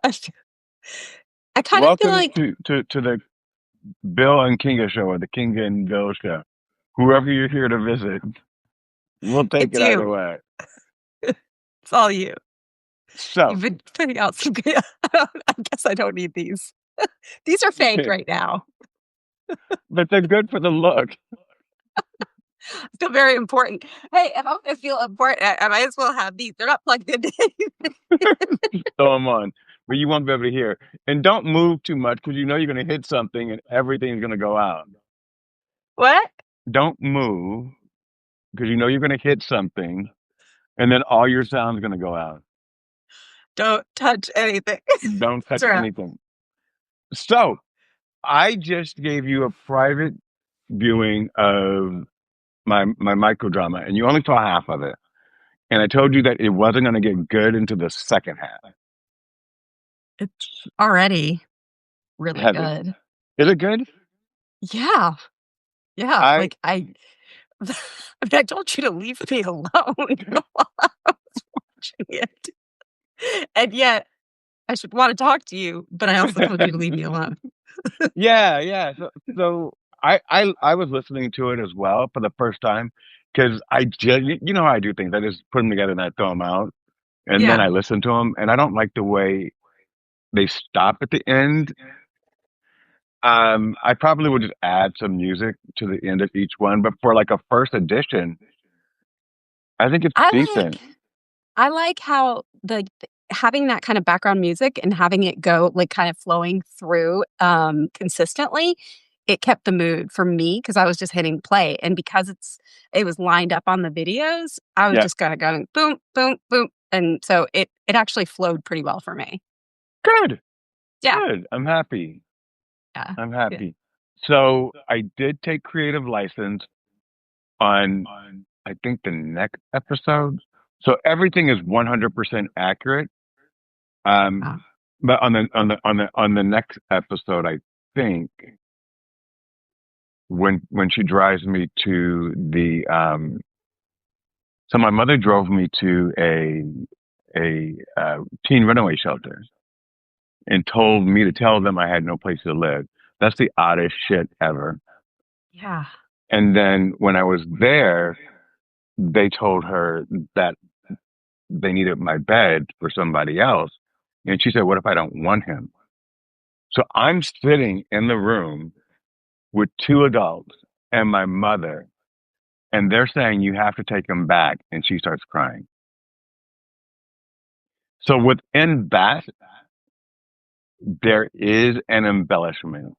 I kind of feel Welcome like to the Bill and Kinga show or the Kinga and Bill show. Whoever you're here to visit, we'll take it's it either you. way. It's all you. So, You've been putting out some good. I guess I don't need these. These are fake right now. but they're good for the look. Still very important. Hey, if I'm gonna feel important, I might as well have these. They're not plugged into anything. Throw them on, but you won't be able to hear. And don't move too much because you know you're going to hit something and everything's going to go out. What? Don't move because you know you're going to hit something and then all your sound's going to go out. Don't touch anything. Don't That's touch right. anything. So, I just gave you a private viewing of my microdrama, and you only saw half of it. And I told you that it wasn't going to get good into the second half. It's already really Has it? good. Is it good? Yeah. Yeah. I Like I mean, I told you to leave me alone while I was watching it. And yet I should want to talk to you, but I also told you to leave me alone. yeah. So I was listening to it as well for the first time because I just you know how I do things. I just put them together and I throw them out, and then Yeah. I listen to them, and I don't like the way they stop at the end. I probably would just add some music to the end of each one, but for like a first edition, I think it's I decent. like I like how having that kind of background music and having it go like kind of flowing through consistently, it kept the mood for me because I was just hitting play. And because it was lined up on the videos, I was Yeah, just kind of going boom, boom, boom. And so it actually flowed pretty well for me. good, Yeah. good. I'm happy. Yeah. I'm Yeah. happy. So I did take creative license on I think the next episode. So everything is 100% accurate. Um, Wow. but on the next episode, I think when she drives me to the so my mother drove me to a teen runaway shelter and told me to tell them I had no place to live. That's the oddest shit ever. Yeah. And then when I was there, they told her that they needed my bed for somebody else. And she said, "What if I don't want him?" So I'm sitting in the room with two adults and my mother, and they're saying, "You have to take him back." And she starts crying. So within that, there is an embellishment.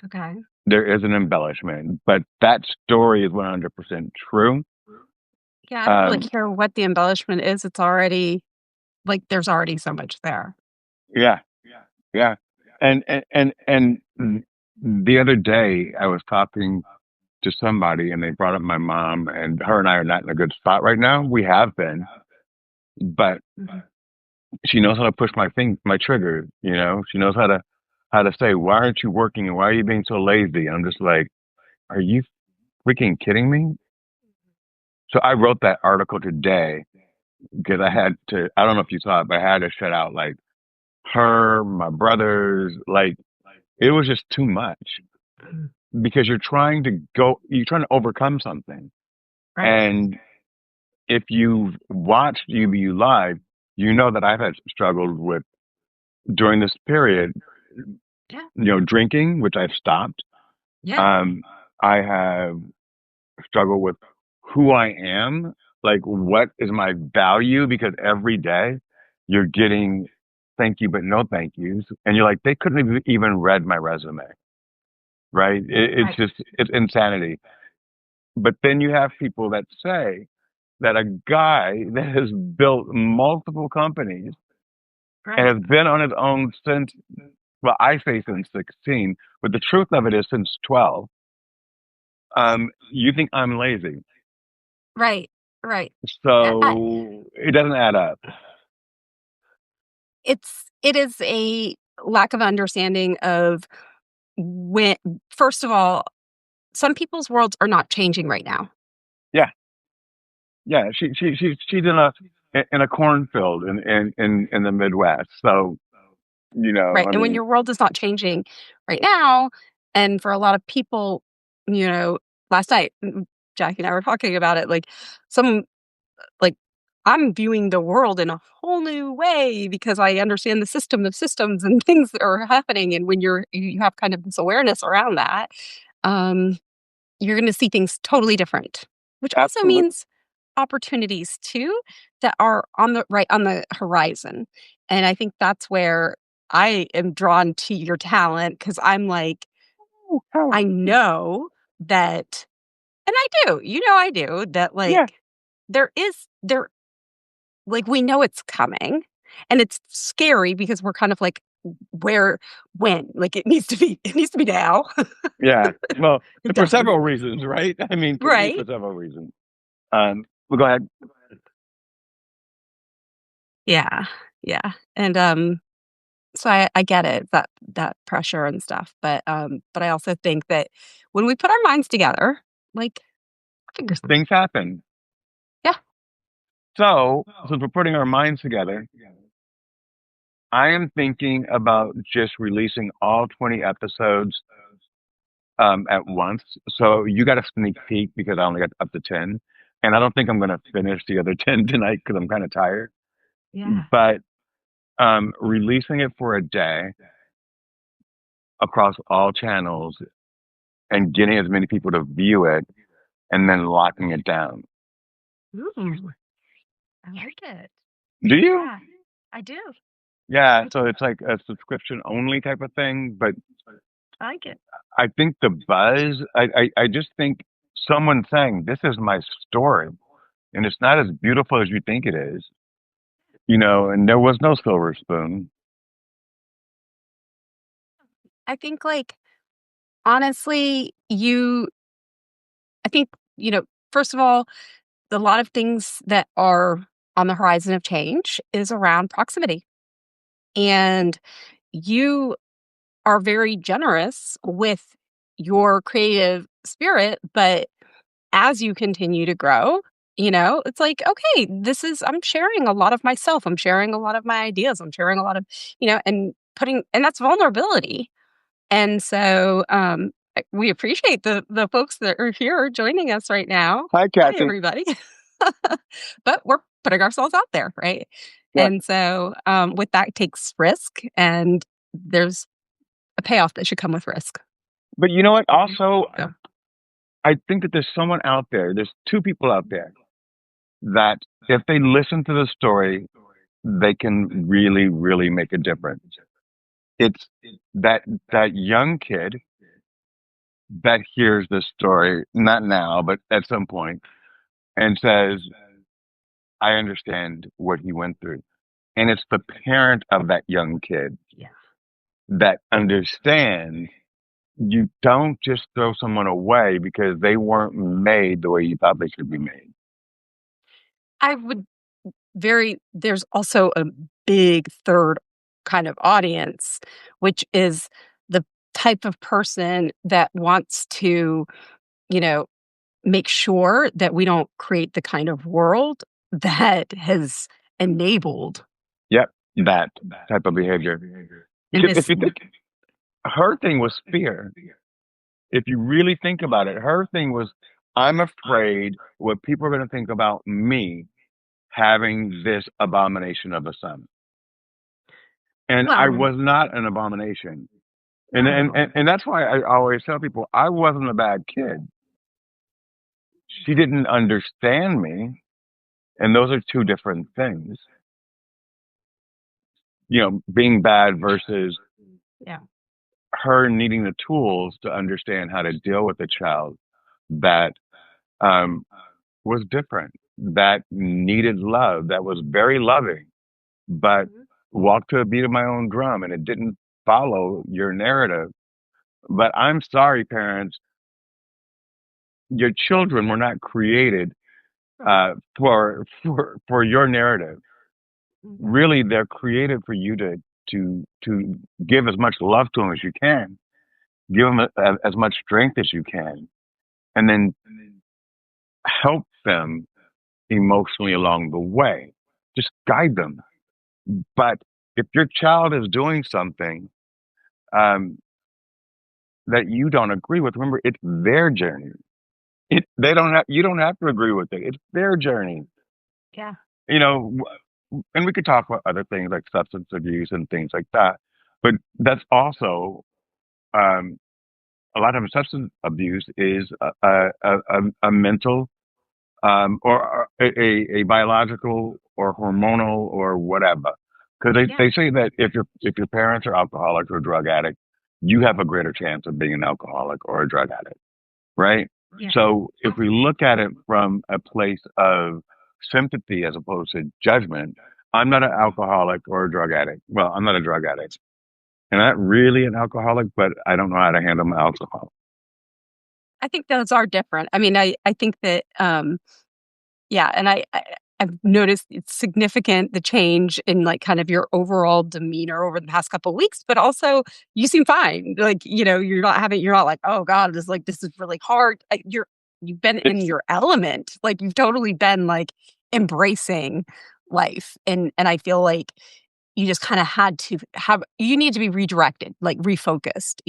Okay. There is an embellishment, but that story is 100% true. Yeah. I don't really Um, care what the embellishment is. It's already like there's already so much there. yeah, yeah. And the other day, I was talking to somebody and they brought up my mom, and her and I are not in a good spot right now. We have been, but Mhm. she knows how to push my trigger, you know. She knows how to say, "Why aren't you working and why are you being so lazy?" And I'm just like, "Are you freaking kidding me?" So I wrote that article today because I had to, I don't know if you saw it, but I had to shut out like her, my brothers, like it was just too much because you're trying to overcome something. Right. And if you've watched UBU live, you know that I've had struggled with during this period, Yeah. drinking, which I've stopped. Yeah. Um, I have struggled with who I am, like what is my value, because every day you're getting thank you, but no thank yous. And you're like, they couldn't have even read my resume, right? Right. It's insanity. But then you have people that say that a guy that has built multiple companies and Right. has been on his own since, well, I say since 16, but the truth of it is since 12. You think I'm lazy. Right. Right. So it doesn't add up. It is a lack of understanding of when first of all, some people's worlds are not changing right now. Yeah. Yeah. She's in a cornfield in the Midwest. So Right, I and when mean, your world is not changing right now, and for a lot of people, you know, last night, Jackie and I were talking about it, like, some like, I'm viewing the world in a whole new way because I understand the system of systems and things that are happening, and when you have kind of this awareness around that, um, you're gonna see things totally different, which also absolutely. means opportunities too that are on the horizon, and I think that's where I am drawn to your talent because 'cause I'm like, I know that and I do, I do, that, Yeah, there like, we know it's coming, and it's scary because we're kind of like, "Where? When?" Like, it needs to be now. yeah. Well, It for does. several reasons, right? I mean, for me, Right? for several reasons. Well, go ahead. Yeah, yeah, and, so I get it, that pressure and stuff, but I also think that when we put our minds together, like, fingers Things happen. yeah, So, since we're putting our minds together, I am thinking about just releasing all 20 episodes at once. So you got a sneak peek because I only got up to 10. And I don't think I'm going to finish the other 10 tonight because I'm kind of tired. yeah. But releasing it for a day across all channels and getting as many people to view it and then locking it down. Ooh, I like it. Do you? Yeah, I do. Yeah. I So do. it's like a subscription only type of thing. But I like it. I think the buzz, I just think someone saying, this is my story. And it's not as beautiful as you think it is, and there was no silver spoon. I think, like, honestly, I think, first of all, a lot of things that are on the horizon of change is around proximity, and you are very generous with your creative spirit, but as you continue to grow, it's like, okay, I'm sharing a lot of myself. I'm sharing a lot of my ideas. I'm sharing a lot of, and that's vulnerability. And so we appreciate the folks that are here joining us right now. Hi, Hi, Kathy. everybody. But we're putting ourselves out there, right? Yeah. And so with that takes risk, and there's a payoff that should come with risk. But you know what? Also, So, I think that there's two people out there that if they listen to the story, they can really, really make a difference. It's that that young kid that hears the story, not now, but at some point, and says, I understand what he went through. And it's the parent of that young kid yeah. that understands you don't just throw someone away because they weren't made the way you thought they should be made. I would there's also a big third kind of audience, which is the type of person that wants to, you know, make sure that we don't create the kind of world that has enabled Yep, that type of behavior. in Because if this. you think her thing was fear, if you really think about it, her thing was, I'm afraid what people are going to think about me having this abomination of a son. And I Well, was not an abomination. no. And that's why I always tell people I wasn't a bad kid. She didn't understand me. And those are two different things. Being bad versus Yeah. her needing the tools to understand how to deal with a child that um, was different, that needed love, that was very loving, but Mhm. walked to a beat of my own drum and it didn't follow your narrative. But I'm sorry, parents, your children were not created Right. for your narrative. Mhm. Really, they're created for you to give as much love to them as you can, give them as much strength as you can, and then help them emotionally along the way. Just guide them. But if your child is doing something um, that you don't agree with, remember it's their journey. They don't have you don't have to agree with it. It's their journey. Yeah. You know, and we could talk about other things like substance abuse and things like that. But that's also um, a lot of substance abuse is a mental or a biological or hormonal or whatever. Because Yeah. they say that if your parents are alcoholics or drug addicts, you have a greater chance of being an alcoholic or a drug addict, right? Yeah. So if we look at it from a place of sympathy as opposed to judgment, I'm not an alcoholic or a drug addict. Well, I'm not a drug addict. And I'm not really an alcoholic, but I don't know how to handle my alcohol. I think those are different. I mean, I think that yeah, and I've noticed it's significant the change in like kind of your overall demeanor over the past couple of weeks, but also you seem fine. Like, you're not like, oh God, this is really hard. You've been in It's your element. Like you've totally been like embracing life. And I feel like you just kind of had to you need to be redirected, like refocused,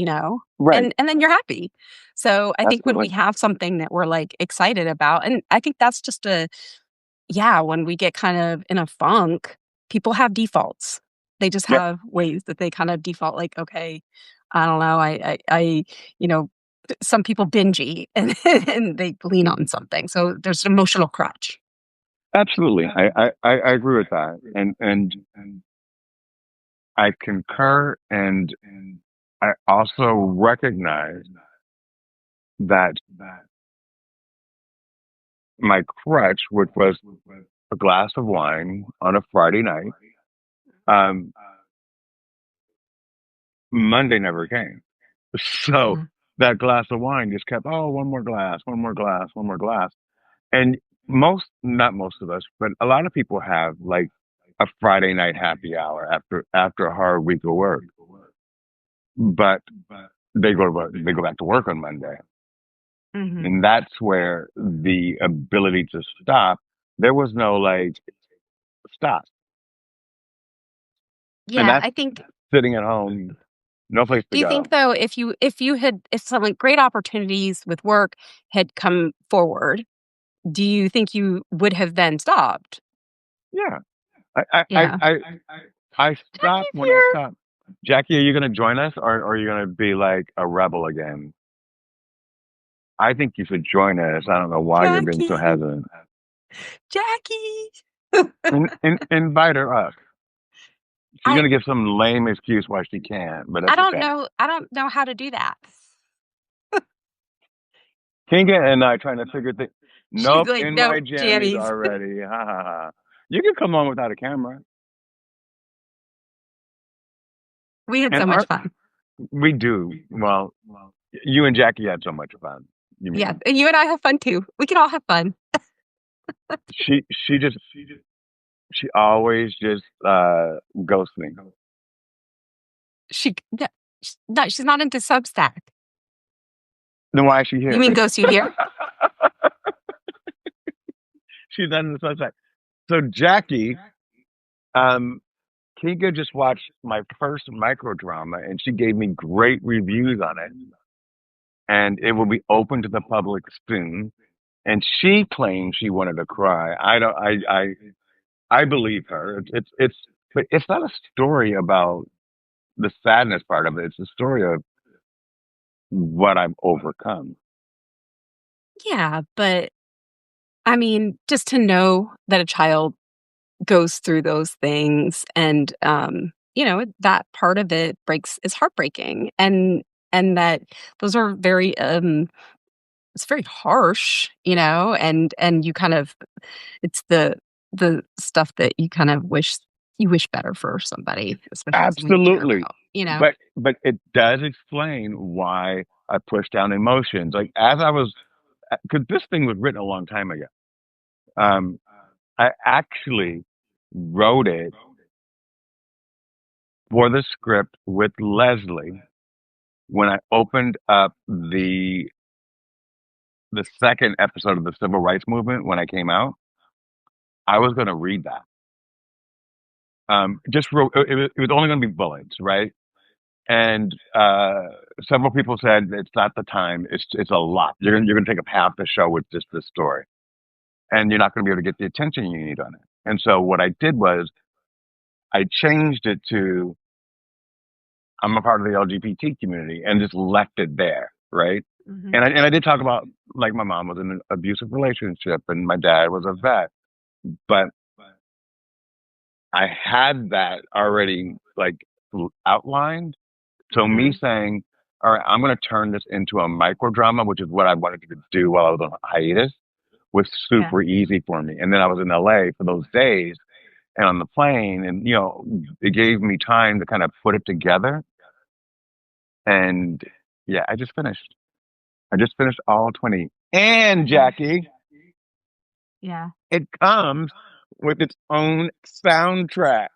right. and then you're happy. So I think when we Absolutely. have something that we're like excited about, and I think that's just yeah, when we get kind of in a funk, people have defaults. They just Yep. have ways that they kind of default, like, okay, I don't know, you know, some people binge eat and, and they lean on something. So there's an emotional crutch. Absolutely. I agree with that. And I concur and I also recognize that my crutch, which was a glass of wine on a Friday night, um, Monday never came. So Mhm. that glass of wine just kept, oh, one more glass, one more glass, one more glass. And not most of us, but a lot of people have like a Friday night happy hour after a hard week of work. But they go back to work on Monday. Mhm. And that's where the ability to stop, there was no like stop. And Yeah, that's I think. sitting at home, no place to Do you go. think though, if some like great opportunities with work had come forward, do you think you would have then stopped? Yeah. I I I Yeah. I, I stop Jackie's when I here. stop. Jackie, are you gonna join us or are you gonna be like a rebel again? I think you should join us. I don't know why you're being so Jackie. hesitant. Jackie. Invite her up. She's I gonna give some lame excuse why she can't, but that's okay. I don't know how to do that. Kinga and I trying to figure things. She's Nope, like, in "No, my jammies jammies." already. Ha ha ha. You can come on without a camera, We had and so much fun. we do. Well, you and Jackie had so much fun. You Yeah, mean and you and I have fun too. We can all have fun. she always just ghosts me. She no, no, she's not into Substack. Then why is she You here? mean Ghost You Here? She's not in the sunset. So Jackie, um, Kinga just watched my first micro drama, and she gave me great reviews on it. And it will be open to the public soon. And she claims she wanted to cry. I don't. I believe her. But it's not a story about the sadness part of it. It's a story of what I've overcome. Yeah, but I mean, just to know that a child goes through those things and that part of it breaks is heartbreaking and that those are very it's very harsh, and you kind of it's the stuff that you wish better for somebody, especially someone you care Absolutely. about. But it does explain why I push down emotions. Like as I was, because this thing was written a long time ago. Um, I actually wrote it for the script with Leslie when I opened up the second episode of the civil rights movement when I came out. I was going to read that, Just it was only going to be bullets, right? And several people said it's not the time. It's a lot. You're gonna take up half the show with just this story, and you're not going to be able to get the attention you need on it. And so what I did was I changed it to I'm a part of the LGBT community and just left it there, right? Hmm. And I did talk about like my mom was in an abusive relationship and my dad was a vet, but I had that already like outlined. So me Hmm. saying, all right, I'm going to turn this into a micro drama, which is what I wanted to do while I was on hiatus, was Yeah. super easy for me. And then I was in LA for those days and on the plane, and it gave me time to kind of put it together. And yeah, I just finished. I just finished all 20. And Yeah. Jackie, Yeah. it comes with its own soundtrack.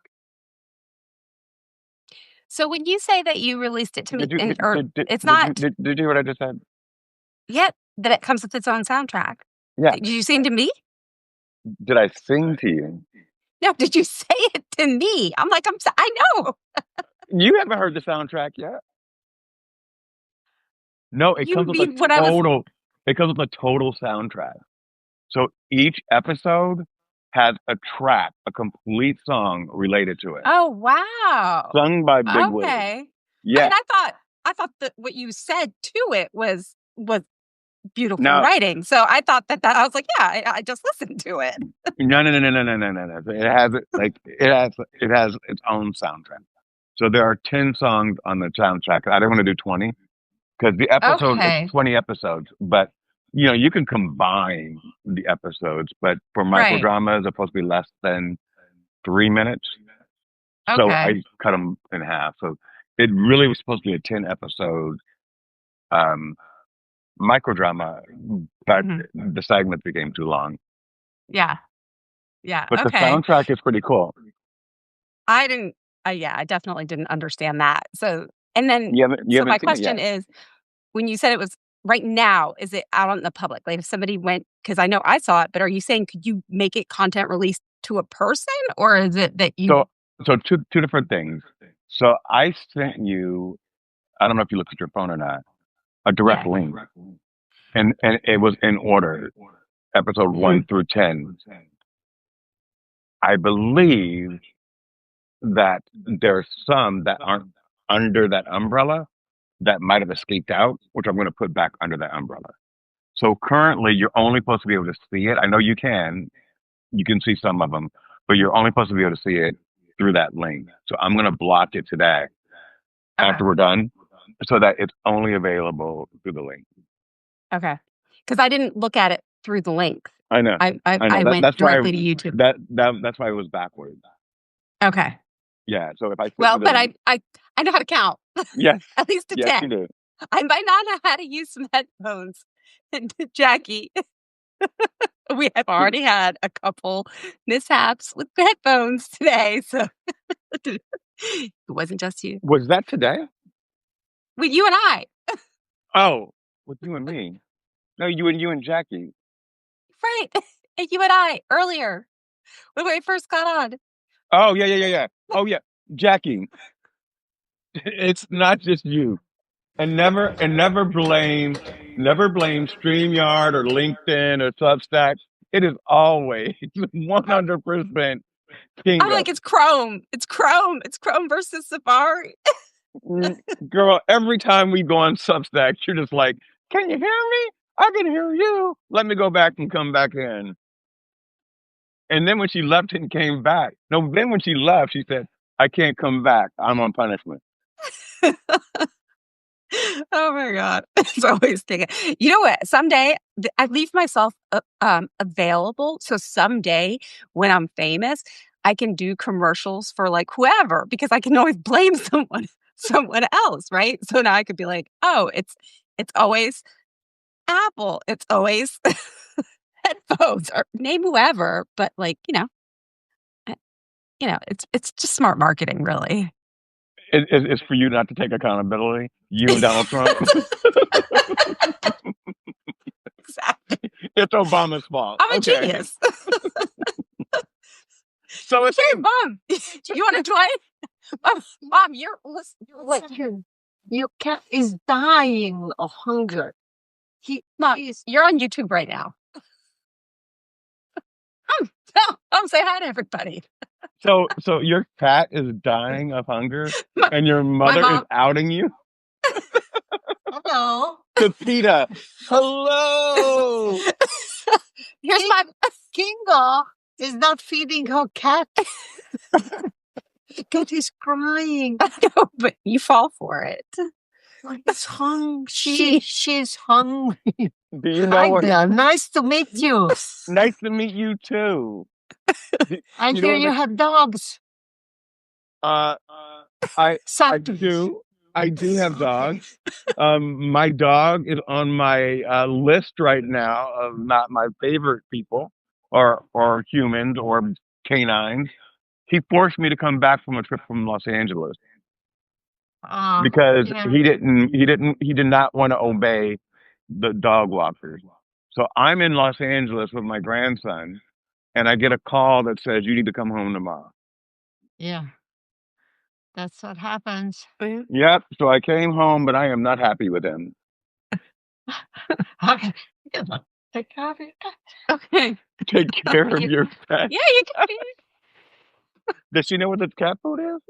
So when you say that you released it to me Did you and did, or did, did, it's did you not did, did you hear what I just said? yet that it comes with its own soundtrack. Yeah. Did you sing to me? Did I sing to you? No, did you say it to me? I'm like, I know. You haven't heard the soundtrack yet? No, it You comes with a mean when I was total. It comes with a total soundtrack. So each episode has a track, a complete song related to it, Oh, wow. sung by Big Willie. Okay. I mean, Yeah. I thought that what you said to it was beautiful Now, writing. So I thought that I was like, yeah, I just listened to it. no, no, no, no, no, no, no, no, no. It has its own soundtrack. So there are 10 songs on the soundtrack. I don't want to do 20 because the episode it's Okay. 20 episodes, but you can combine the episodes, but for Right. microdrama it's supposed to be less than 3 minutes. So Okay. I cut them in half. So it really was supposed to be a 10 episode um, microdrama, but Mhm. the segments became too long. Yeah. Yeah. But the Okay. soundtrack is pretty cool. I didn't yeah, I definitely didn't understand that. So and then You so my haven't seen it question yet. is, when you said it was right now, is it out on the public? Like if somebody went because I know I saw it, but are you saying could you make it content released to a person or is it that you So so two different things. So I sent you, I don't know if you looked at your phone or not, a direct yeah. link. And it was in order, episode one Mhm. through 10. I believe that there's some that aren't under that umbrella that might have escaped out, which I'm going to put back under that umbrella. So currently, you're only supposed to be able to see it. I know you can see some of them, but you're only supposed to be able to see it through that link. So I'm going to block it today Okay. after we're done so that it's only available through the link. Okay. Because I didn't look at it through the link. I know. I know. I That, went that's why directly to YouTube. that's why it was backwards. Okay. Yeah. So if I sit Well, with it, but I know how to count, yes, at least to yes, you 10. do. I might not know how to use some headphones. And Jackie, we have already had a couple mishaps with the headphones today, so it wasn't just you. Was that today? With you and I, Oh, with you and me. No, you and Jackie. right? And you and I earlier when we first got on. Oh yeah, yeah, yeah, yeah. Oh yeah, Jackie. It's not just you. And never blame StreamYard or LinkedIn or Substack. It is always 100% I'm like, Kingo. it's Chrome. It's Chrome. It's Chrome versus Safari. Mm, Girl, every time we go on Substack, you're just like, "Can you hear me? I can hear you. Let me go back and come back in." And then when she left and came back, no, then when she left, she said, "I can't come back. I'm on punishment." Oh my god. It's always taking you know what? Someday, I leave myself, available, so someday when I'm famous, I can do commercials for, like, whoever because I can always blame someone else, right? So now I could be like, "Oh, it's always Apple. It's always headphones," or name whoever, but, like, eh, it's just smart marketing, really. It's for you not to take accountability. You and Donald Trump. Exactly. It's Obama's fault. I'm a Okay. genius. So it's Hey, Mom, you want to try it? Mom, you're like, Your cat is dying of hunger. Mom, Is you're on YouTube right now. Say hi to everybody. so your cat is dying of hunger My, and your my mother is mom, outing you hello. to PETA. Hello. here's my, Kinga is not feeding her cat. The cat is crying. no, but you fall for it. It's hungry. She's hungry. Do you know Hi what? there. Nice to meet you. Nice to meet you too. I You know hear what? you have dogs. Uh, I Sappies. do. I do have dogs. My dog is on my list right now of not my favorite people or humans or canines. He forced me to come back from a trip from Los Angeles because Yeah. he did not want to obey the dog walkers. So I'm in Los Angeles with my grandson and I get a call that says you need to come home tomorrow. Yeah. That's what happens. Yep. So I came home, but I am not happy with him. Okay. Take care of your cat. Okay. Take care of your pet. Yeah, you can. Does she know what the cat food is?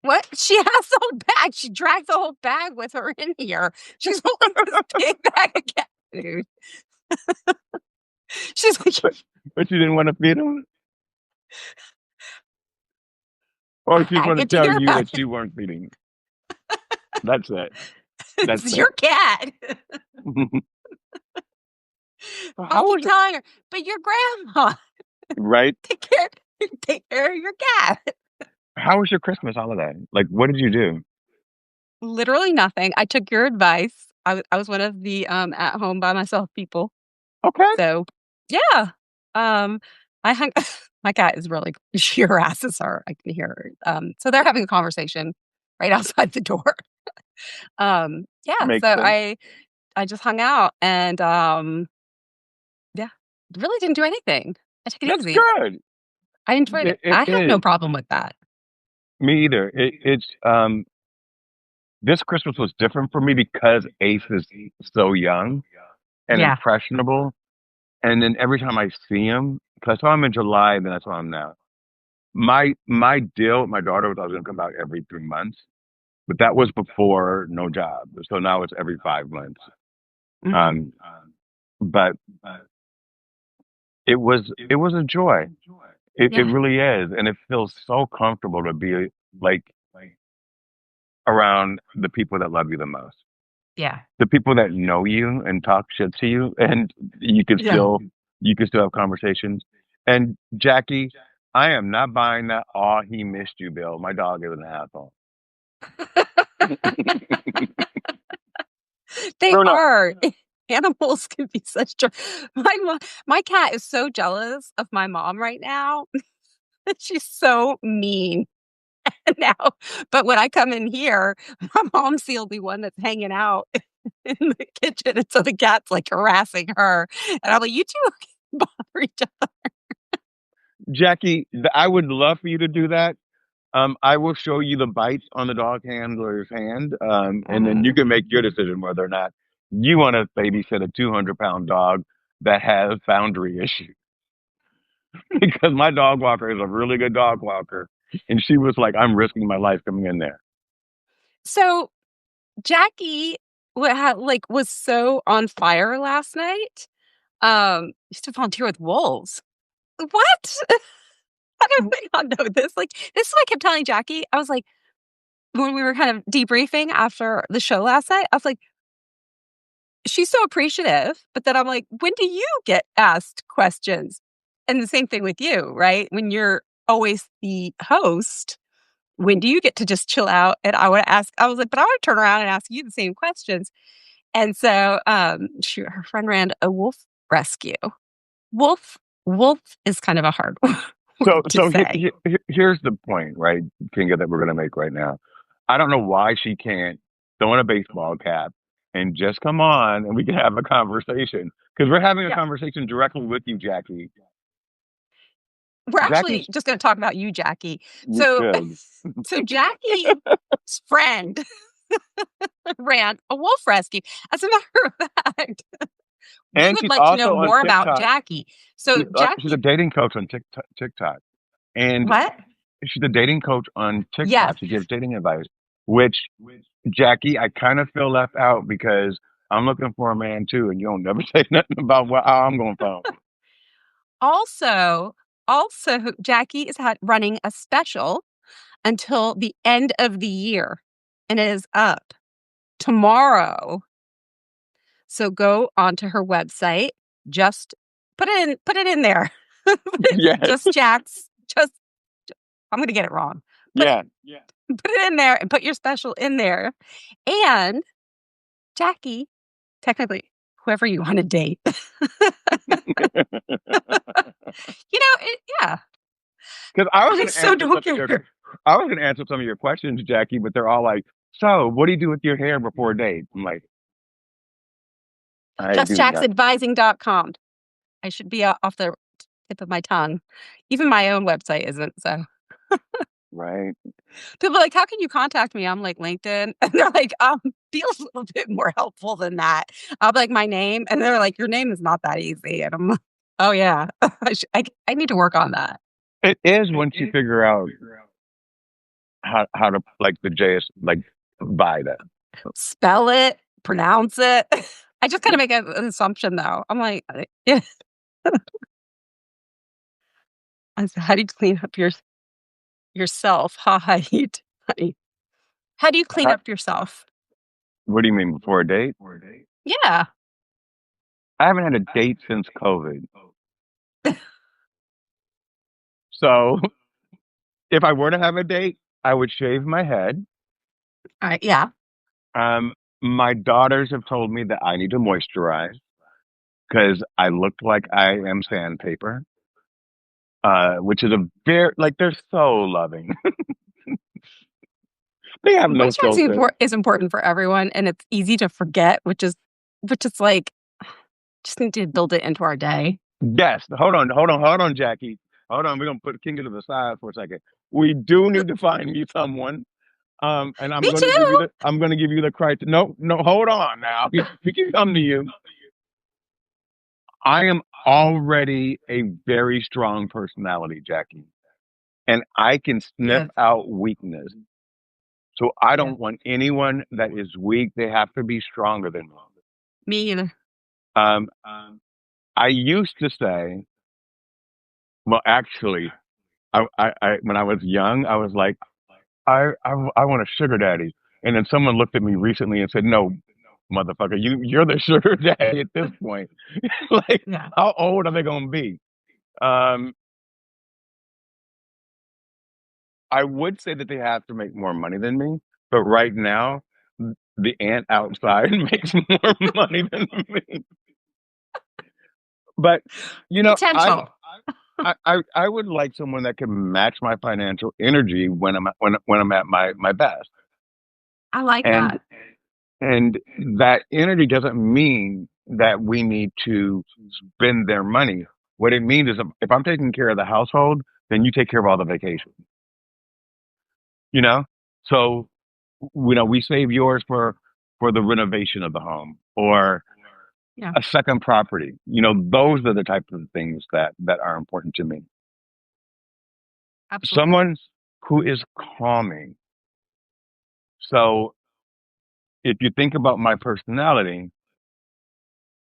What? She has the whole bag. She dragged the whole bag with her in here. She's holding this big bag of cat food. She's like, But you didn't want to feed him? Or she I wanted get to to tell hear you about that you weren't feeding. That's it. That's It's it. your cat. I'll How keep was it? telling her, but your grandma. Right? Take care of your cat. How was your Christmas holiday? Like, what did you do? Literally nothing. I took your advice. I was one of the at home by myself people. Okay. So yeah. I hung my cat is really she harasses her. I can hear her. So they're having a conversation right outside the door. Yeah, Makes so sense. I just hung out and yeah, really didn't do anything. I took it That's easy. good. I enjoyed it. It I have no is. problem with that. Me either. It's this Christmas was different for me because Ace is so young and Yeah. impressionable. And then every time I see him, because I saw him in July, and then I saw him now. My deal with my daughter was I was going to come back every 3 months, but that was before no job. So now it's every 5 months. Mhm. But it was a joy. It Yeah. really is, and it feels so comfortable to be like around the people that love you the most, Yeah. the people that know you and talk shit to you, and Yeah. you can still have conversations. And Jackie, I am not buying that. Oh, he missed you, Bill. My dog is an asshole. They True enough. are. Animals can be such my cat is so jealous of my mom right now. She's so mean now. But when I come in here, my mom's the only one that's hanging out in the kitchen, and so the cat's, like, harassing her, and I'm like, "You 2 can bother each other." Jackie, I would love for you to do that. I will show you the bites on the dog handler's hand, and then you can make your decision whether or not you want to babysit a 200-pound dog that has boundary issues. Because my dog walker is a really good dog walker, and she was like, "I'm risking my life coming in there." So, Jackie was so on fire last night, used to volunteer with wolves. What? How did I not know this? Like, this is what I kept telling Jackie. I was like when we were kind of debriefing after the show last night, I was like, "She's so appreciative," but then I'm like, "When do you get asked questions?" And the same thing with you, right? When you're always the host, when do you get to just chill out? And I was like, "But I wanna turn around and ask you the same questions." And so, her friend ran a wolf rescue. Wolf wolf is kind of a hard So, word to say. here's the point, right, Kinga, that we're gonna make right now. I don't know why she can't throw on a baseball cap and just come on, and we can have a conversation because we're having a Yeah. conversation directly with you, Jackie. we're actually Jackie's just going to talk about you, Jackie. we So, should. so Jackie's friend ran a wolf rescue. As a matter of fact, we And would she's like to know also on more about TikTok. Jackie. So, She's a Jackie, dating coach on TikTok. And what? she's a dating coach on Yes. TikTok. She gives dating advice, which Jackie, I kind of feel left out because I'm looking for a man too, and you don't never say nothing about how I'm going to find one. Also, Jackie is running a special until the end of the year, and it is up tomorrow. So go onto her website. Just put it in there. Yes. Just Jack's. Just I'm gonna get it wrong. Yeah. Put it in there and put your special in there. And Jackie, technically, whoever you want to date. Yeah. Because I was I going to so answer don't care. I was going to answer some of your questions, Jackie, but they're all like, "So, what do you do with your hair before a date?" I'm like, "I do not." JustJacksAdvising.com. I should be off the tip of my tongue. Even my own website isn't. So Right. people are like, "How can you contact me?" I'm like, "LinkedIn," and they're like, "Be a little bit more helpful than that." I'll be like, "My name," and they're like, "Your name is not that easy," and I'm like, "Oh yeah, I need to work on that." It is once you figure out how to like the JS like buy that. Spell it, pronounce it. I just kind of make an assumption though. I'm like, yeah. I said, how do you clean up yourself? Hi, honey. How do you clean How, up yourself? what do you mean before a date? Yeah. I haven't had a date since COVID. So if I were to have a date, I would shave my head. All right. Yeah. Um, my daughters have told me that I need to moisturize because I look like I am sandpaper. Which is a very like they're so loving. They have no filter. Moisturizing is important for everyone, and it's easy to forget, which is like just need to build it into our day. Yes. Hold on, Jackie. Hold on. We're gonna put Kinga to the side for a second. We do need to find me someone. And Me too. I'm gonna give you the criteria. No, hold on now. We can come to you. I am already a very strong personality, Jackie, and I can sniff Yes. out weakness. So I Yeah. don't want anyone that is weak. They have to be stronger than me. Me either. Um, I used to say, well, actually, when I was young, I was like, I want a sugar daddy. And then someone looked at me recently and said, "No, motherfucker, you're the sugar daddy at this point." Like, Yeah. how old are they gonna be? Um, I would say that they have to make more money than me, but right now, the ant outside makes more money than me. But you know, Potential. I would like someone that can match my financial energy when I'm at my best. I like And that. and that energy doesn't mean that we need to spend their money. What it means is if I'm taking care of the household, then you take care of all the vacations. You know? So we save yours for the renovation of the home or Yeah. a second property. Those are the types of things that are important to me. Absolutely. Someone who is calming. So if you think about my personality,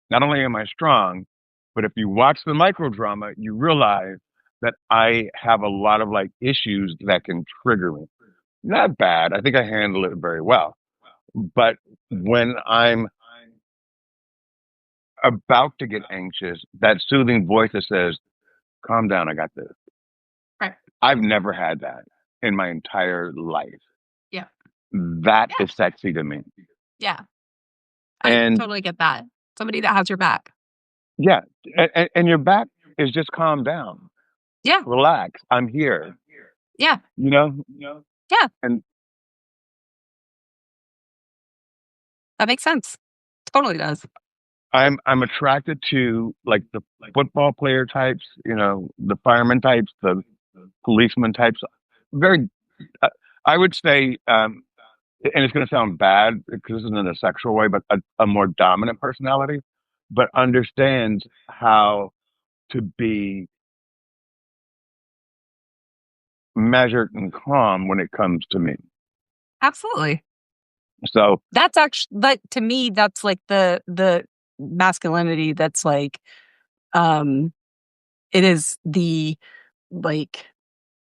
not only am I strong, but if you watch the microdrama, you realize that I have a lot of like issues that can trigger me. Not bad. I think I handle it very well. But when I'm about to get anxious, that soothing voice that says, "Calm down, I got this." Right. I've never had that in my entire life. Yeah. That Yeah. is sexy to me. Yeah. I And totally get that. Somebody that has your back. yeah, and your back is just calm down, Yeah. relax. I'm here. Yeah. You know, Yeah. and That makes sense. Totally does. I'm attracted to like the football player types, the fireman types, the policeman types. Very, uh, I would say, and it's going to sound bad because this isn't in a sexual way, but a more dominant personality, but understands how to be measured and calm when it comes to me. Absolutely. So That's actually like to me, that's like the masculinity that's like it is the like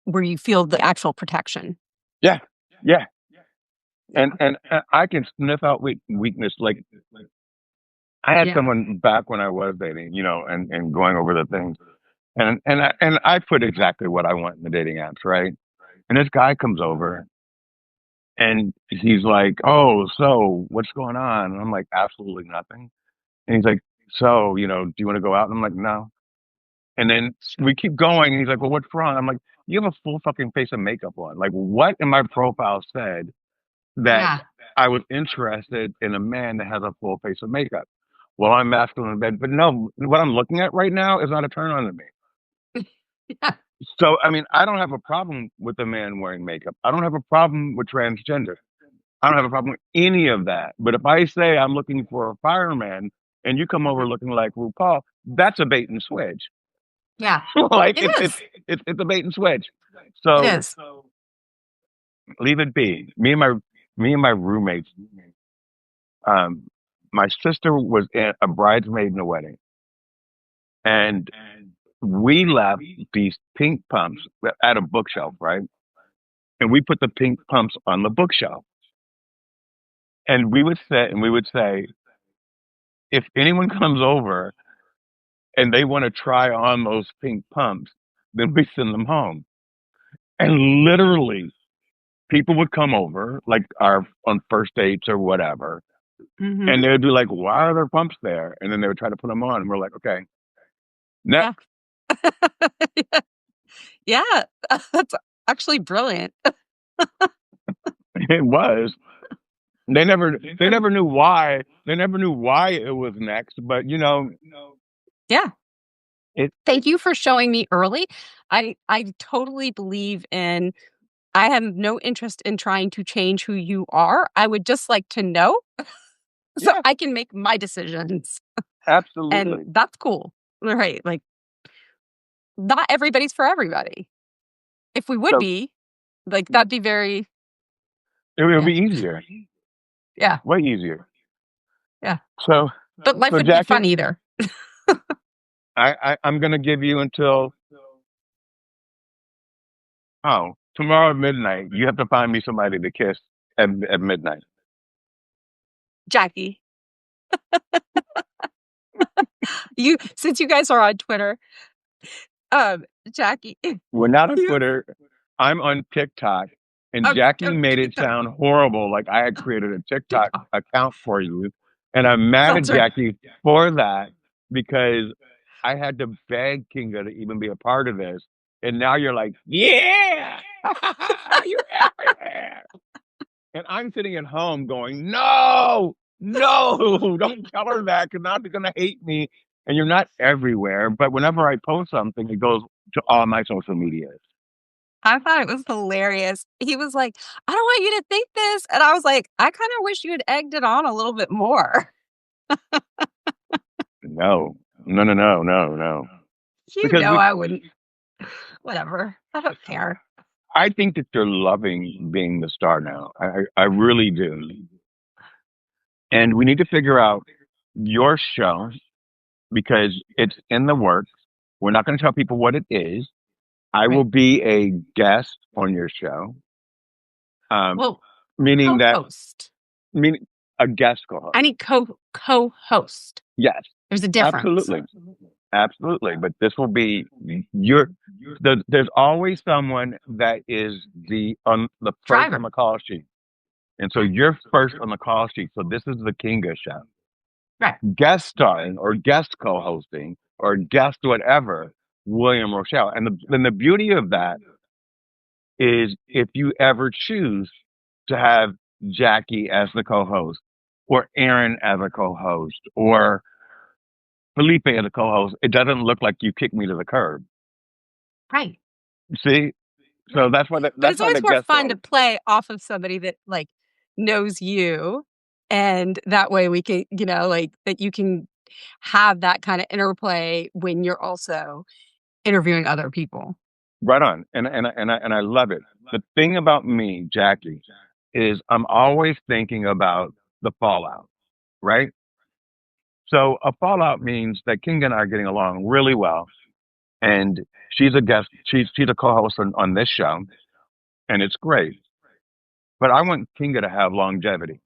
where you feel the actual protection. yeah, yeah, Yeah. and I can sniff out weakness. Like I had Yeah. someone back when I was dating, and going over the things, and I put exactly what I want in the dating apps, right? And this guy comes over and he's like, "Oh, so what's going on?" And I'm like, "Absolutely nothing." And he's like, "So, do you want to go out?" And I'm like, "No." And then we keep going, and he's like, "Well, what's wrong?" I'm like, "You have a full fucking face of makeup on. Like, what in my profile said that Yeah. I was interested in a man that has a full face of makeup?" Well, I'm masculine in bed, but no, what I'm looking at right now is not a turn on to me. Yeah. So, I mean, I don't have a problem with a man wearing makeup. I don't have a problem with transgender. I don't have a problem with any of that. But if I say I'm looking for a fireman and you come over Mhm. looking like RuPaul, that's a bait and switch. Yeah. Like It is. it's a bait and switch. It So is. leave it be. Me and my roommates. Um, my sister was a bridesmaid in a wedding, and we left these pink pumps at a bookshelf, right? And we put the pink pumps on the bookshelf, and we would sit and we would say, if anyone comes over and they want to try on those pink pumps, then we send them home. And literally, people would come over, like our on first dates or whatever, Hmm. and they would be like, "Why are there pumps there?" And then they would try to put them on, and we're like, "Okay, Yeah. next." Yeah. That's actually brilliant. It was. They never knew why. They never knew why it was next, but Yeah. it. Thank you for showing me early. I totally believe in I have no interest in trying to change who you are. I would just like to know so Yeah, I can make my decisions. And absolutely. that's cool. Right. Like not everybody's for everybody. If we would So be, like that'd be very it would yeah. be easier, Yeah. way easier. Yeah. So, But life so wouldn't be Jackie, fun either. I'm gonna give you until tomorrow at midnight. You have to find me somebody to kiss at midnight. Jackie, you since you guys are on Twitter, Jackie, We're not on you Twitter. I'm on TikTok, and oh, Jackie oh, made it TikTok. sound horrible, like I had created a TikTok account for you, and I'm mad at That's right. Jackie for that because I had to beg Kinga to even be a part of this, and now you're like, yeah, you're everywhere, and I'm sitting at home going, no, no, don't tell her that because now she's gonna hate me. And you're not everywhere, but whenever I post something, it goes to all my social medias. I thought it was hilarious. He was like, "I don't want you to think this," and I was like, "I kinda wish you had egged it on a little bit more." No. No, no, no, no, no. You Because know I wouldn't. Whatever. I don't care. I think that you're loving being the star now. I really do. And we need to figure out your show because it's in the works. We're not going to tell people what it is. I will Right. be a guest on your show. Um, Well, meaning that, co-host. meaning a guest co-host. I need co-host. Yes, There's a difference. absolutely. Absolutely, but this will be your. There's always someone that is the first on Driver. the call sheet, and so you're first on the call sheet. So this is the Kinga show, Right. guest starring or guest co-hosting or guest whatever. William Rochelle, and the beauty of that is if you ever choose to have Jackie as the co-host or Aaron as a co-host or Felipe as a co-host, it doesn't look like you kicked me to the curb. Right. See, so Right. But that's it's why always the more guest fun to role. play off of somebody that like knows you. And that way we can, like that you can have that kind of interplay when you're also interviewing other people. Right on, and I love it. The thing about me, Jackie, is I'm always thinking about the fallout, right? So a fallout means that King and I are getting along really well, and she's a guest. She's a co-host on this show, and it's great. But I want Kinga to have longevity.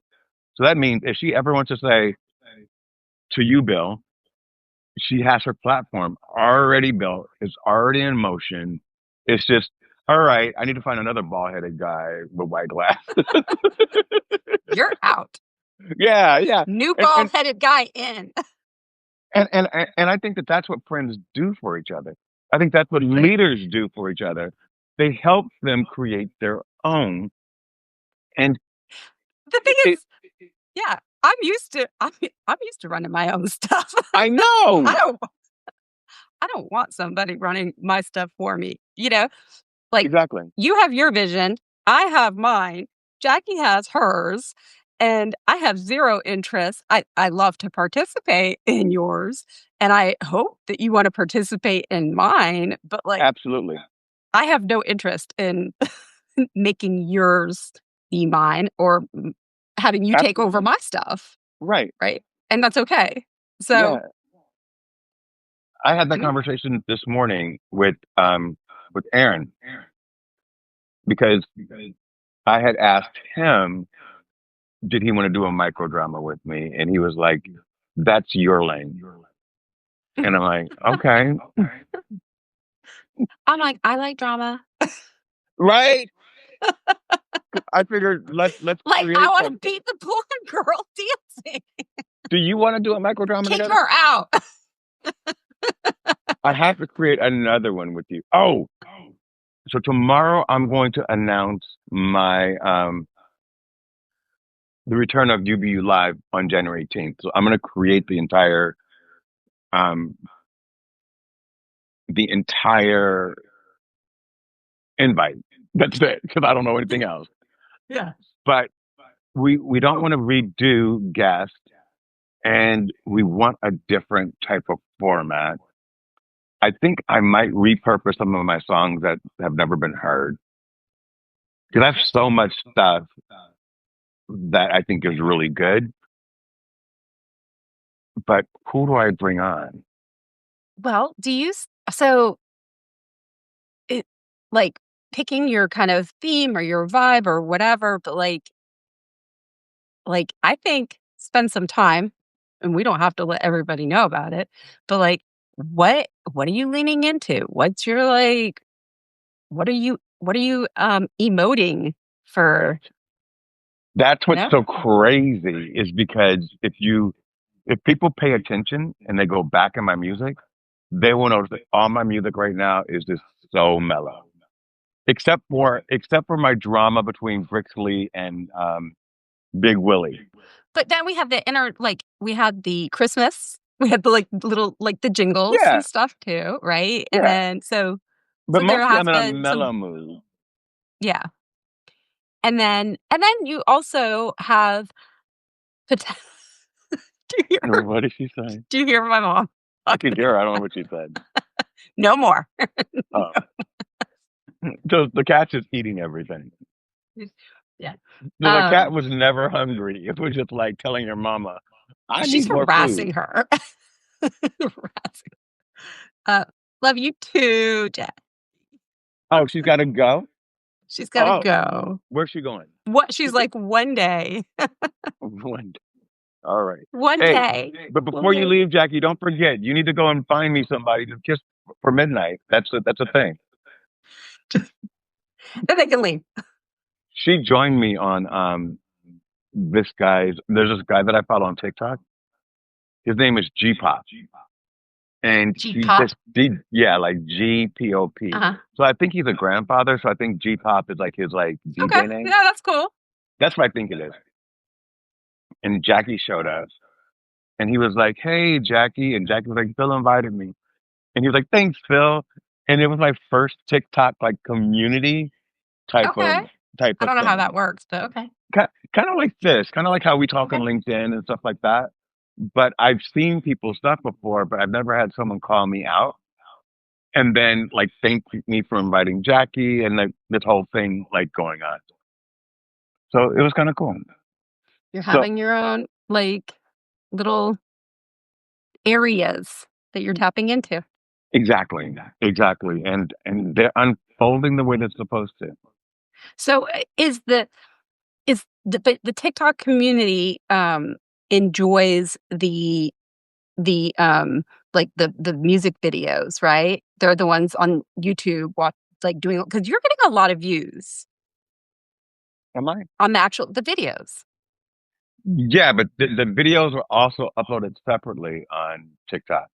So that means if she ever wants to say to you, Bill, she has her platform already built. It's already in motion. It's just, all right, I need to find another bald headed guy with white glass. You're out. Yeah, yeah. New And, and, bald headed guy in. and I think that that's what friends do for each other. I think that's what Right. leaders do for each other. They help them create their own. And The thing it, is, yeah, I'm used to running my own stuff. I I know. don't I don't want somebody running my stuff for me. Like Exactly. you have your vision, I have mine, Jackie has hers, and I have zero interest. I love to participate in yours, and I hope that you want to participate in mine, but like Absolutely. I have no interest in making yours be mine or having you take over Absolutely. my stuff, Right. right? And that's okay. So, Yeah. I had I that mean, conversation this morning with Aaron because I had asked him, did he want to do a micro drama with me? And he was like, that's your lane. And I'm like, okay. I'm like, I like drama. Right. I figured let's Like, I create want to something. beat the blonde girl dancing. Do you want to do a micro drama Kick together? her out. I have to create another one with you. Oh, so tomorrow I'm going to announce my the return of UBU Live on January 18th. So I'm going to create um the entire invite. That's it, because I don't know anything else. Yeah. But we don't want to redo guest, and we want a different type of format. I think I might repurpose some of my songs that have never been heard because I have so much stuff that I think is really good. But who do I bring on? Well, so it like picking your kind of theme or your vibe or whatever, but like I think spend some time and we don't have to let everybody know about it, but like what are you leaning into? What's your like what are you emoting for, That's you what's know? so crazy is because if people pay attention and they go back in my music, they will notice that all my music right now is just so mellow. Except for my drama between Brixley and Big Willie. But then we have we had the Christmas, we had the like little like the jingles Yeah, and stuff too, right? And yeah. then But there mostly has I'm in a been some, mellow mood. yeah. And then you also have poten do you hear What did she say? do you hear my mom I talking could hear her. I don't know what she said. No more. Oh, so the cat's just eating everything. Yeah. So the cat Um, was never hungry. It was just like telling her mama, I she's need more harassing food. her. Harassing. Uh, love you too, Jack. Oh, she's got to go? She's gotta Oh, go. where's she going? What she's like, "One day, One. All right. one Hey, day, but one before you day." leave, Jackie, don't forget, you need to go and find me somebody to kiss for midnight. That's a thing. Then they can leave. She joined me on there's this guy that I follow on TikTok. His name is G Pop. And he's G-pop? this yeah, like GPOP. Uh-huh. So I think he's a grandfather. So I think G Pop is like his like Okay. DJ name. Yeah, that's cool. That's what I think it is. And Jackie showed up, and he was like, "Hey, Jackie," and Jackie was like, "Phil invited me," and he was like, "Thanks, Phil," and it was my first TikTok like community type Okay. of type I of don't know how that thing. works, but okay. Kind of like this, kind of like how we talk on Okay. LinkedIn and stuff like that. But I've seen people's stuff before, but I've never had someone call me out and then like thank me for inviting Jackie and like this whole thing like going on. So it was kind of cool. You're So having your own like little areas that you're tapping into. exactly, exactly, and they're unfolding the way they're supposed to. So but the TikTok community enjoys the like the music videos, right? They're the ones on YouTube watch like doing because you're getting a lot of views Am I? on the videos. Yeah, but the videos are also uploaded separately on TikTok,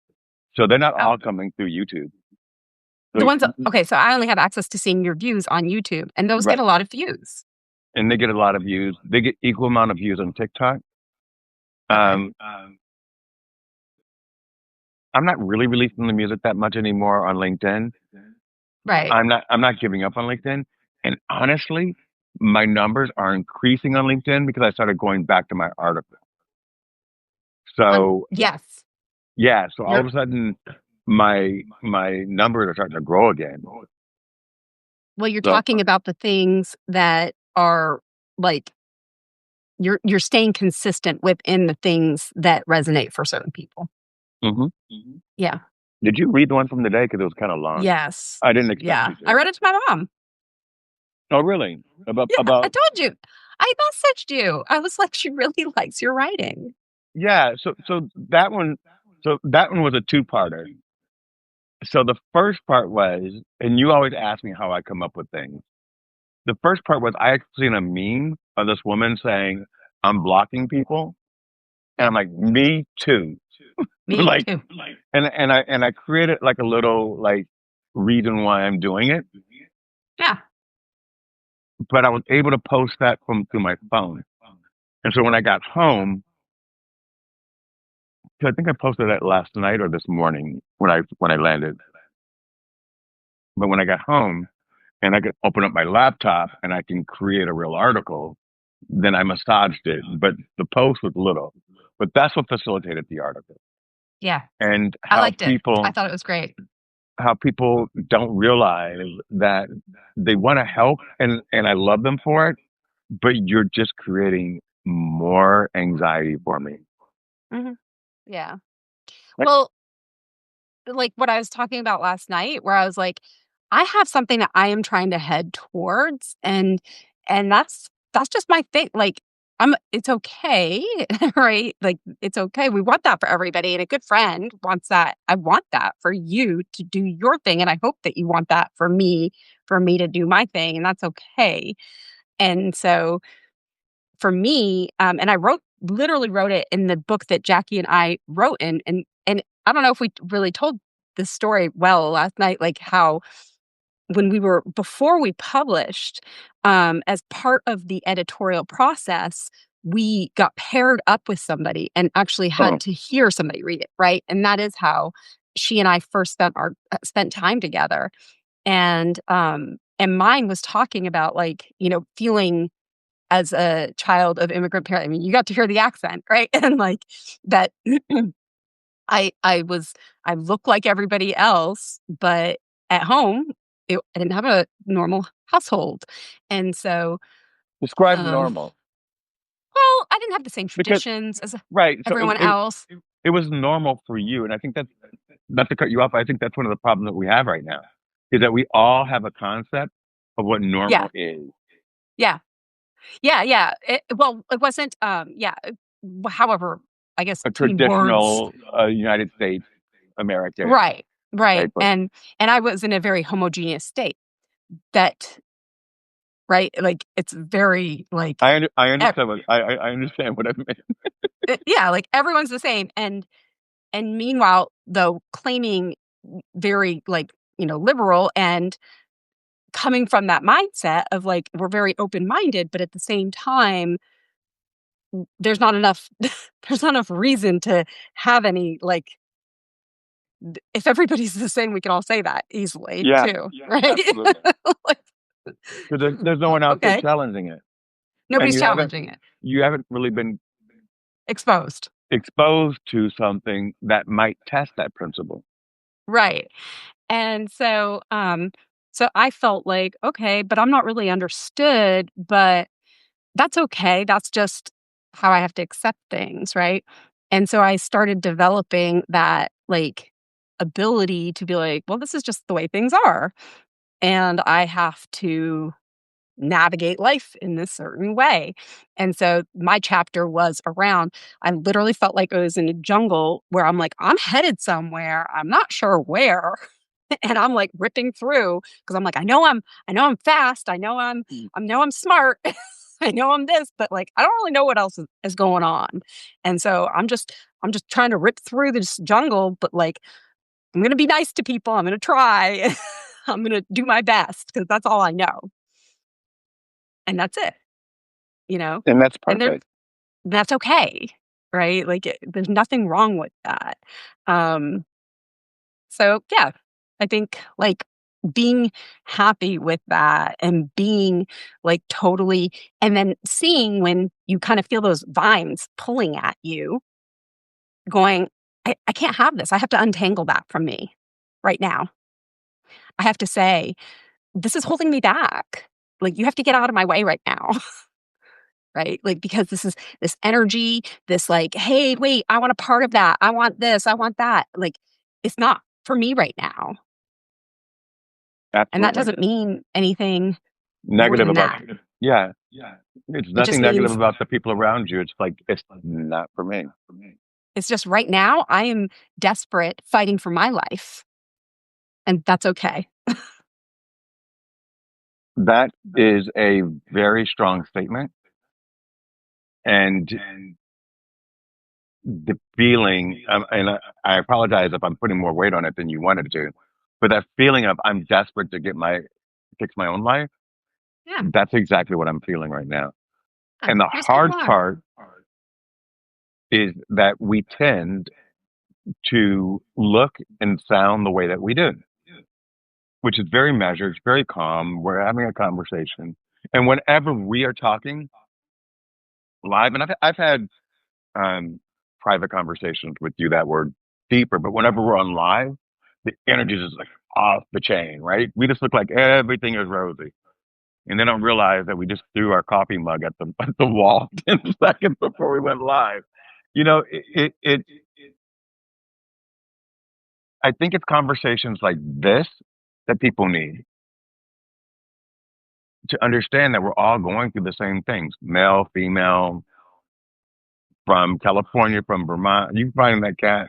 so they're not Oh, all coming through YouTube. the So, ones that, okay, so I only have access to seeing your views on YouTube, and those get right, a lot of views. and they get a lot of views. They get equal amount of views on TikTok. Okay, Um, I'm not really releasing the music that much anymore on LinkedIn. right. I'm not giving up on LinkedIn. And honestly, my numbers are increasing on LinkedIn because I started going back to my article. So Yes, yeah, so all you're of a sudden my numbers are starting to grow again. well, you're So talking about the things that are like you're staying consistent within the things that resonate for certain people. hmm Yeah. did you read the one from the day? Because it was kind of long. Yes. I didn't expect Yeah. you I to. read it to my mom. Oh, really? About Yeah, I about told you. I messaged you. I was like, she really likes your writing. yeah. So that one was a two-parter. So the first part was, and you always ask me how I come up with things. The first part was I actually seen a meme of this woman saying, "I'm blocking people," and I'm like, "Me too." Me Like, too. and I created like a little like reason why I'm doing it, Yeah. but I was able to post that from through my phone. And so when I got home, 'cause I think I posted that last night or this morning when I landed. But when I got home and I could open up my laptop and I can create a real article, then I massaged it. But the post was little. But that's what facilitated the article. Yeah. And I how liked it. I people thought it was great. how people don't realize that they want to help and I love them for it, but you're just creating more anxiety for me. Mhm. Yeah. Like, Well, like what I was talking about last night where I was like, I have something that I am trying to head towards and that's just my thing. Like it's okay, right? Like it's okay. We want that for everybody and a good friend wants that. I want that for you to do your thing and I hope that you want that for me to do my thing and that's okay. And so for me, and I literally wrote it in the book that Jackie and I wrote in, and I don't know if we really told this story well last night, like how when we were before we published, as part of the editorial process, we got paired up with somebody and actually oh, had to hear somebody read it, right? And that is how she and I first spent time together. And mine was talking about like, feeling as a child of immigrant parent. I mean, you got to hear the accent, right? And like that I look like everybody else, but at home, I didn't have a normal household. And so, describe um, normal well, I didn't have the same because traditions as right. So everyone else. it was normal for you, and I think that's not to cut you off. I think that's one of the problems that we have right now is that we all have a concept of what Yeah, normal is. yeah, yeah. Well, it wasn't. Yeah. However, I guess A too many words. traditional United States American Right, right. type of. And I was in a very homogeneous state that right? Like, it's very, like, I ev understand I understand what I meant. yeah, like, everyone's the same, and meanwhile, though, claiming very, like, liberal and coming from that mindset of, like, we're very open-minded, but at the same time, there's not enough there's not enough reason to have any, like, if everybody's the same, we can all say that easily Yeah, too, right? absolutely. Like, Because there's no one out there okay, challenging it, and nobody's challenging it. you haven't really been Exposed. exposed to something that might test that principle. Right. And so I felt like, okay, but I'm not really understood, but that's okay. That's just how I have to accept things, right? And so I started developing that, like, ability to be like, well, this is just the way things are. And I have to navigate life in this certain way. And so my chapter was around, I literally felt like I was in a jungle where I'm like, I'm headed somewhere. I'm not sure where. And I'm like ripping through because I'm like, I know I'm fast. I know I'm smart. I know I'm this, but like I don't really know what else is going on. And so I'm just trying to rip through this jungle, but like I'm gonna be nice to people. I'm gonna try. I'm gonna do my best because that's all I know. And that's it, you know? And that's And perfect. that's okay, right? Like, there's nothing wrong with that. Um, so, yeah, I think, like, being happy with that and being, like, totally and then seeing when you kind of feel those vines pulling at you, going, I can't have this. I have to untangle that from me right now. I have to say, "This is holding me back. Like, you have to get out of my way right now." Right? Like, because this is this energy, this like, "Hey, wait, I want a part of that. I want this, I want that." Like, it's not for me right now. And that Absolutely. doesn't mean anything more Negative than about that. yeah. It's It just nothing negative means about the people around you. It's like it's not for me. it's just right now I am desperate fighting for my life, and that's okay. That is a very strong statement, and the feeling, and I apologize if I'm putting more weight on it than you wanted to, but that feeling of I'm desperate to fix my own life. Yeah. That's exactly what I'm feeling right now. Yeah, And the most people hard are. part is that we tend to look and sound the way that we do, which is very measured, it's very calm. We're having a conversation. And whenever we are talking live, and I've had um, private conversations with you that were deeper, but whenever we're on live, the energy is just like off the chain, right? We just look like everything is rosy. And they don't realize that we just threw our coffee mug at at the wall 10 seconds before we went live. You know, I think it's conversations like this that people need to understand that we're all going through the same things, male, female, from California, from Vermont. You find that cat,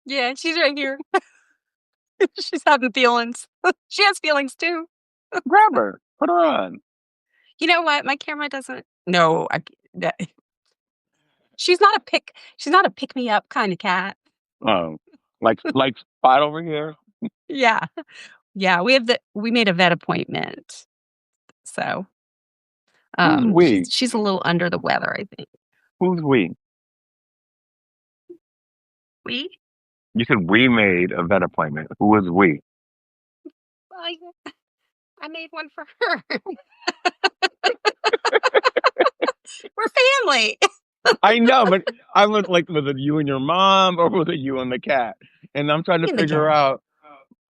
Yeah, she's right here. She's having feelings. She has feelings too. grab her, put her on. You know what? My camera doesn't No, that she's not a pick me up kind of cat. Oh, like Spot over here. Yeah. Yeah, we made a vet appointment. So, Who's we? she's a little under the weather, I think. Who's we? We? You said we made a vet appointment. Who was we? I I made one for her. We're family. I know, but I was like, was it you and your mom, or was it you and the cat? And I'm trying to Me and the figure cat. out.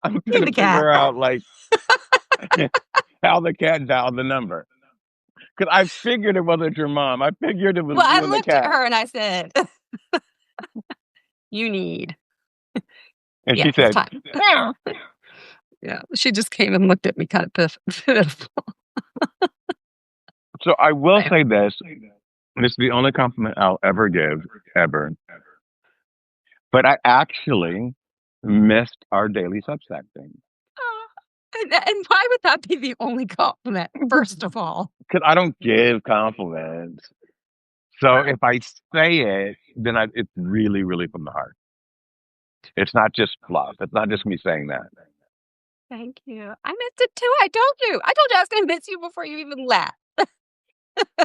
I'm Me trying and to the cat. figure out like how the cat dialed the number. Because I figured it wasn't your mom. I figured it was Well, I you and the looked at cat. her and I said, "You need." And Yeah, she it's said, time. "Yeah." Yeah, she just came and looked at me kind of pitiful. So I will say this. This is the only compliment I'll ever give, ever. But I actually missed our daily Substack thing. Aw, and why would that be the only compliment, first of all? Because I don't give compliments. So if I say it, then it's really, really from the heart. It's not just fluff. It's not just me saying that. Thank you. I missed it too. I told you. I was gonna miss you before you even left.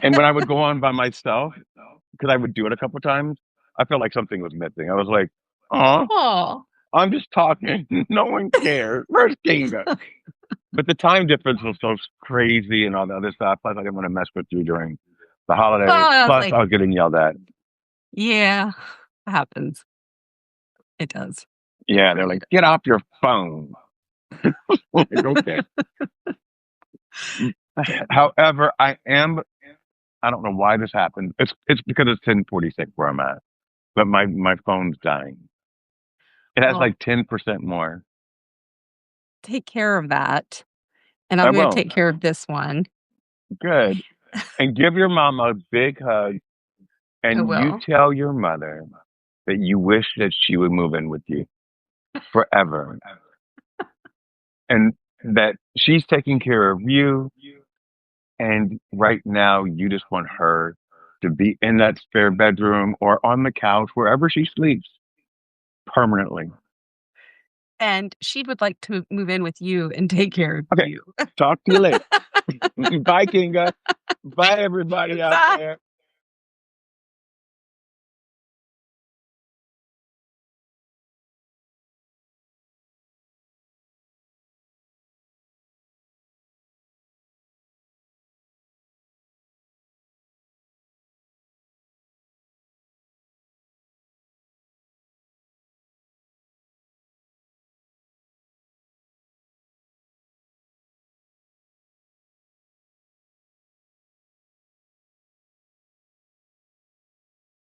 And when I would go on by myself, because I would do it a couple times, I felt like something was missing. I was like, "Oh, Oh. I'm just talking. No one cares. Where's Kinga?" But the time difference was so crazy and all the other stuff. Plus, I didn't want to mess with you during the holidays. Well, I was Plus, like, I was getting yelled at. yeah, happens. It does. Yeah, they're like, "Get off your phone." Like, okay. However, I don't know why this happened. It's because it's 10:46 where I'm at, but my phone's dying. It has Well, like 10% more. take care of that. And I I'm gonna will. take care of this one. Good. And give your mom a big hug, I and you will. tell your mother that you wish that she would move in with you forever, and that she's taking care of you. And right now, you just want her to be in that spare bedroom or on the couch, wherever she sleeps, permanently. And she would like to move in with you and take care of Okay. you. Talk to you later. Bye, Kinga. Bye, everybody out Bye. there.